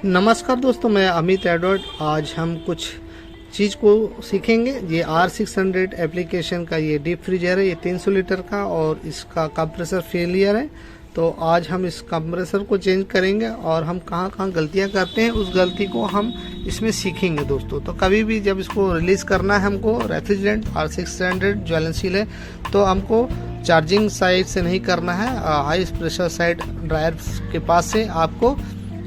नमस्कार दोस्तों, मैं अमित एडवर्ड। आज हम कुछ चीज़ को सीखेंगे। ये R600 एप्लीकेशन का ये डीप फ्रीजर है, ये 300 लीटर का, और इसका कंप्रेसर फेलियर है। तो आज हम इस कंप्रेसर को चेंज करेंगे और हम कहाँ कहाँ गलतियाँ करते हैं उस गलती को हम इसमें सीखेंगे दोस्तों। तो कभी भी जब इसको रिलीज़ करना है हमको, रेफ्रिजरेंट R600 ज्वलनशील है, तो हमको चार्जिंग साइड से नहीं करना है, हाई प्रेशर साइड ड्रायर के पास से आपको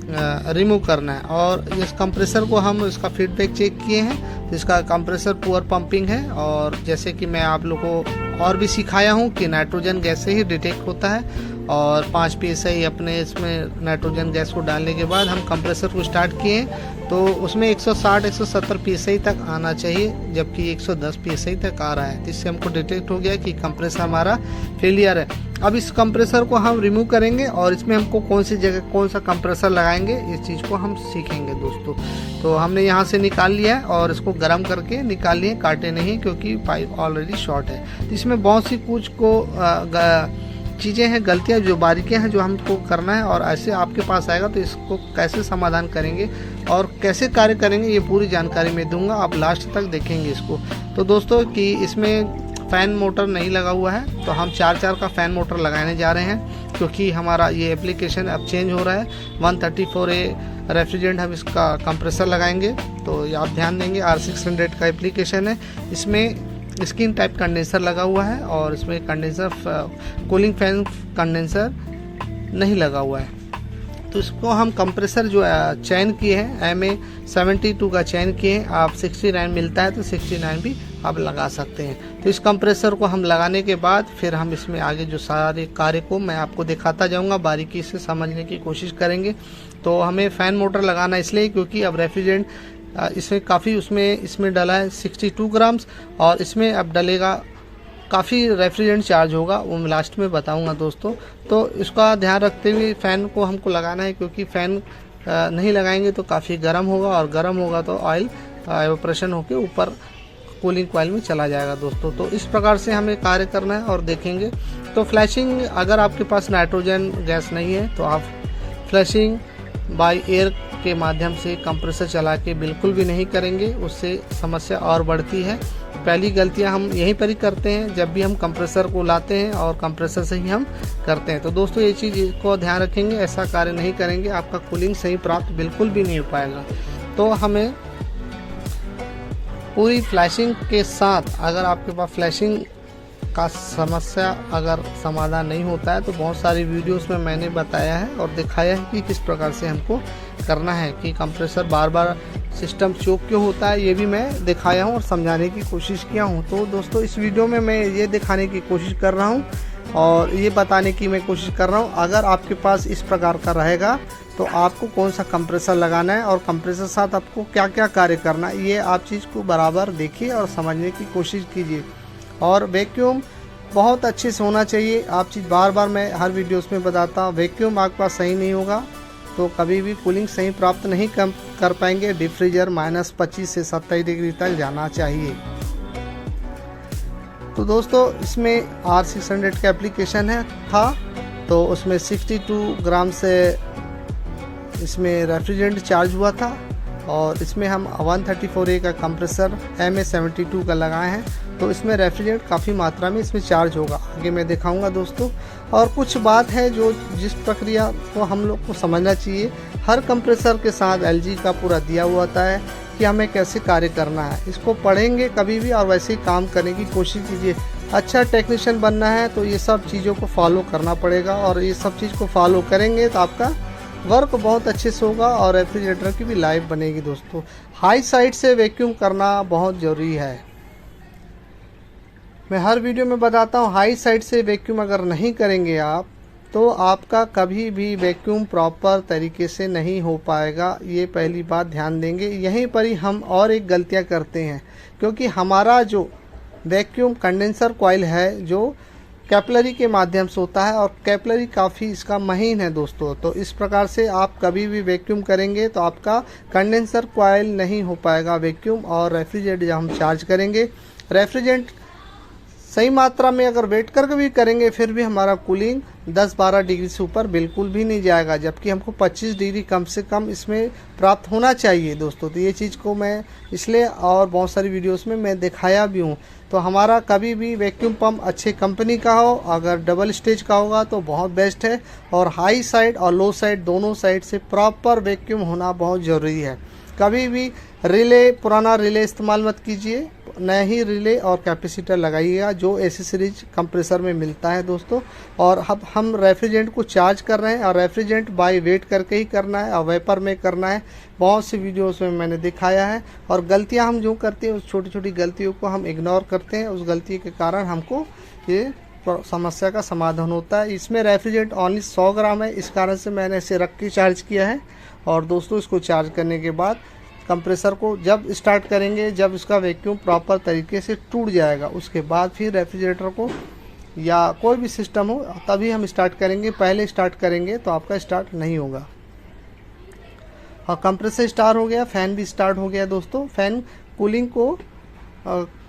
रिमूव करना है। और इस कंप्रेसर को हम इसका फीडबैक चेक किए हैं, तो इसका कंप्रेसर पुअर पंपिंग है। और जैसे कि मैं आप लोगों को और भी सिखाया हूँ कि नाइट्रोजन गैस से ही डिटेक्ट होता है, और 5 PSI अपने इसमें नाइट्रोजन गैस को डालने के बाद हम कंप्रेसर को स्टार्ट किए तो उसमें 160-170 PSI तक आना चाहिए, जबकि 110 PSI तक आ रहा है। इससे हमको डिटेक्ट हो गया कि कंप्रेसर हमारा फेलियर है। अब इस कंप्रेसर को हम रिमूव करेंगे और इसमें हमको कौन सी जगह कौन सा कंप्रेसर लगाएंगे, इस चीज़ को हम सीखेंगे दोस्तों। तो हमने यहाँ से निकाल लिया है और इसको गर्म करके निकाल लिए, काटे नहीं क्योंकि पाइप ऑलरेडी शॉर्ट है। तो इसमें बहुत सी कुछ को चीज़ें हैं, गलतियाँ, जो बारीकियाँ हैं जो हमको करना है, और ऐसे आपके पास आएगा तो इसको कैसे समाधान करेंगे और कैसे कार्य करेंगे ये पूरी जानकारी मैं दूंगा। आप लास्ट तक देखेंगे इसको। तो दोस्तों कि इसमें फ़ैन मोटर नहीं लगा हुआ है, तो हम 4 का फ़ैन मोटर लगाने जा रहे हैं, क्योंकि हमारा ये एप्लीकेशन अब चेंज हो रहा है। 134A रेफ्रिजरेंट हम इसका कंप्रेसर लगाएंगे। तो ये आप ध्यान देंगे, R600 का एप्लीकेशन है, इसमें स्किन टाइप कंडेंसर लगा हुआ है और इसमें कंडेंसर कूलिंग फैन कंडेंसर नहीं लगा हुआ है। तो इसको हम कंप्रेसर जो चयन किए हैं, MA72 का चयन किए हैं। आप 69 मिलता है तो 69 भी आप लगा सकते हैं। तो इस कंप्रेसर को हम लगाने के बाद फिर हम इसमें आगे जो सारे कार्य को मैं आपको दिखाता जाऊंगा, बारीकी से समझने की कोशिश करेंगे। तो हमें फ़ैन मोटर लगाना इसलिए क्योंकि अब रेफ्रिजरेंट इसमें काफ़ी इसमें डाला है 62 ग्राम्स, और इसमें अब डलेगा काफ़ी रेफ्रिजरेंट चार्ज होगा, वो मैं लास्ट में बताऊंगा दोस्तों। तो इसका ध्यान रखते हुए फ़ैन को हमको लगाना है, क्योंकि फ़ैन नहीं लगाएंगे तो काफ़ी गर्म होगा, और गर्म होगा तो ऑयल एवोपरेशन होकर ऊपर कूलिंग कॉइल में चला जाएगा दोस्तों। तो इस प्रकार से हमें कार्य करना है और देखेंगे। तो फ्लैशिंग, अगर आपके पास नाइट्रोजन गैस नहीं है तो आप फ्लैशिंग बाय एयर के माध्यम से कंप्रेसर चला के बिल्कुल भी नहीं करेंगे, उससे समस्या और बढ़ती है। पहली गलतियां हम यहीं पर ही करते हैं जब भी हम कंप्रेसर को लाते हैं, और कंप्रेसर से ही हम करते हैं। तो दोस्तों ये चीज़ को ध्यान रखेंगे, ऐसा कार्य नहीं करेंगे, आपका कूलिंग सही प्राप्त बिल्कुल भी नहीं हो पाएगा। तो हमें पूरी फ्लैशिंग के साथ, अगर आपके पास फ्लैशिंग का समस्या अगर समाधान नहीं होता है तो बहुत सारी वीडियोस में मैंने बताया है और दिखाया है कि किस प्रकार से हमको करना है, कि कंप्रेसर बार बार सिस्टम चोक क्यों होता है, ये भी मैं दिखाया हूँ और समझाने की कोशिश किया हूँ। तो दोस्तों इस वीडियो में मैं ये दिखाने की कोशिश कर रहा हूँ और ये बताने की मैं कोशिश कर रहा हूँ, अगर आपके पास इस प्रकार का रहेगा तो आपको कौन सा कंप्रेसर लगाना है और कंप्रेसर साथ आपको क्या क्या कार्य करना है, ये आप चीज़ को बराबर देखिए और समझने की कोशिश कीजिए। और वैक्यूम बहुत अच्छे से होना चाहिए। आप चीज़ बार बार मैं हर वीडियोस में बताता हूँ, वैक्यूम आपके पास सही नहीं होगा तो कभी भी कूलिंग सही प्राप्त नहीं कर पाएंगे। डीप फ्रीजर -25 से 27 डिग्री तक जाना चाहिए। तो दोस्तों इसमें R600 का एप्लीकेशन था, तो उसमें 62 ग्राम से इसमें रेफ्रिजरेंट चार्ज हुआ था, और इसमें हम 134A का कंप्रेसर MA72 का लगाए हैं। तो इसमें रेफ्रिजरेंट काफ़ी मात्रा में इसमें चार्ज होगा, आगे मैं दिखाऊंगा दोस्तों। और कुछ बात है जो जिस प्रक्रिया को हम लोग को समझना चाहिए, हर कंप्रेसर के साथ LG का पूरा दिया हुआ होता है कि हमें कैसे कार्य करना है। इसको पढ़ेंगे कभी भी और वैसे ही काम करने की कोशिश कीजिए। अच्छा टेक्नीशियन बनना है तो ये सब चीज़ों को फॉलो करना पड़ेगा, और ये सब चीज़ को फॉलो करेंगे तो आपका वर्क बहुत अच्छे से होगा और रेफ्रिजरेटर की भी लाइफ बनेगी दोस्तों। हाई साइड से वैक्यूम करना बहुत ज़रूरी है, मैं हर वीडियो में बताता हूँ। हाई साइड से वैक्यूम अगर नहीं करेंगे आप तो आपका कभी भी वैक्यूम प्रॉपर तरीके से नहीं हो पाएगा, ये पहली बात ध्यान देंगे। यहीं पर ही हम और एक गलतियाँ करते हैं, क्योंकि हमारा जो वैक्यूम कंडेंसर कॉइल है जो कैपिलरी के माध्यम से होता है, और कैपिलरी काफ़ी इसका महीन है दोस्तों। तो इस प्रकार से आप कभी भी वैक्यूम करेंगे तो आपका कंडेंसर कॉइल नहीं हो पाएगा वैक्यूम। और रेफ्रिजरेंट जब हम चार्ज करेंगे, रेफ्रिजरेंट सही मात्रा में अगर वेट करके भी करेंगे फिर भी हमारा कूलिंग 10-12 डिग्री से ऊपर बिल्कुल भी नहीं जाएगा, जबकि हमको 25 डिग्री कम से कम इसमें प्राप्त होना चाहिए दोस्तों। तो ये चीज़ को मैं इसलिए और बहुत सारी वीडियोस में मैं दिखाया भी हूँ। तो हमारा कभी भी वैक्यूम पंप अच्छे कंपनी का हो, अगर डबल स्टेज का होगा तो बहुत बेस्ट है, और हाई साइड और लो साइड दोनों साइड से प्रॉपर वैक्यूम होना बहुत ज़रूरी है। कभी भी रिले, पुराना रिले इस्तेमाल मत कीजिए, नया ही रिले और कैपेसिटर लगाइएगा जो एसेसरीज कंप्रेसर में मिलता है दोस्तों। और अब हम रेफ्रिजरेंट को चार्ज कर रहे हैं, और रेफ्रिजरेंट बाय वेट करके ही करना है और वेपर में करना है। बहुत सी वीडियोस में मैंने दिखाया है, और गलतियां हम जो करते हैं उस छोटी छोटी गलतियों को हम इग्नोर करते हैं, उस गलती के कारण हमको ये समस्या का समाधान होता है। इसमें रेफ्रिजरेंट ओनली 100 ग्राम है, इस कारण से मैंने इसे रख के चार्ज किया है। और दोस्तों इसको चार्ज करने के बाद कंप्रेसर को जब स्टार्ट करेंगे, जब इसका वैक्यूम प्रॉपर तरीके से टूट जाएगा, उसके बाद फिर रेफ्रिजरेटर को या कोई भी सिस्टम हो तभी हम स्टार्ट करेंगे। पहले स्टार्ट करेंगे तो आपका स्टार्ट नहीं होगा। और कंप्रेसर स्टार्ट हो गया, फ़ैन भी स्टार्ट हो गया दोस्तों। फ़ैन कूलिंग को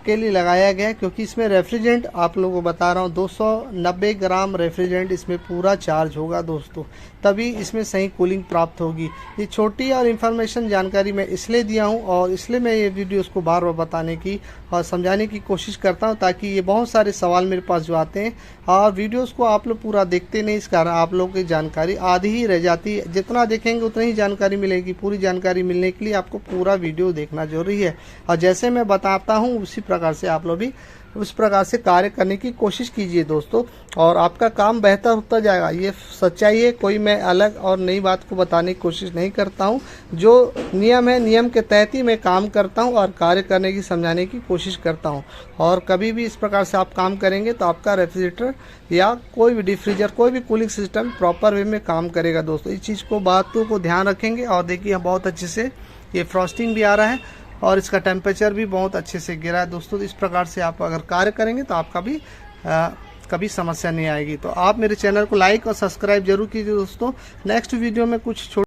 के लिए लगाया गया है, क्योंकि इसमें रेफ्रिजरेंट आप लोगों को बता रहा हूँ 290 ग्राम रेफ्रिजरेंट इसमें पूरा चार्ज होगा दोस्तों, तभी इसमें सही कूलिंग प्राप्त होगी। ये छोटी और इन्फॉर्मेशन जानकारी मैं इसलिए दिया हूँ, और इसलिए मैं ये वीडियोस को बार बार बताने की और समझाने की कोशिश करता हूँ, ताकि ये बहुत सारे सवाल मेरे पास जो आते हैं और वीडियोस को आप लोग पूरा देखते नहीं, इस कारण आप लोगों की जानकारी आधी ही रह जाती है। जितना देखेंगे उतनी ही जानकारी मिलेगी। पूरी जानकारी मिलने के लिए आपको पूरा वीडियो देखना जरूरी है, और जैसे मैं बताता हूँ उसी प्रकार से आप लोग भी उस प्रकार से कार्य करने की कोशिश कीजिए दोस्तों, और आपका काम बेहतर होता जाएगा। ये सच्चाई है, कोई मैं अलग और नई बात को बताने की कोशिश नहीं करता हूँ। जो नियम है, नियम के तहत ही मैं काम करता हूँ और कार्य करने की समझाने की कोशिश करता हूँ। और कभी भी इस प्रकार से आप काम करेंगे तो आपका रेफ्रिजरेटर या कोई भी डीप फ्रीजर, कोई भी कूलिंग सिस्टम प्रॉपर वे में काम करेगा दोस्तों। इस चीज़ को, बातों को ध्यान रखेंगे। और देखिए बहुत अच्छे से ये फ्रॉस्टिंग भी आ रहा है, और इसका टेम्परेचर भी बहुत अच्छे से गिरा है दोस्तों। इस प्रकार से आप अगर कार्य करेंगे तो आपका भी कभी समस्या नहीं आएगी। तो आप मेरे चैनल को लाइक और सब्सक्राइब जरूर कीजिए दोस्तों। नेक्स्ट वीडियो में कुछ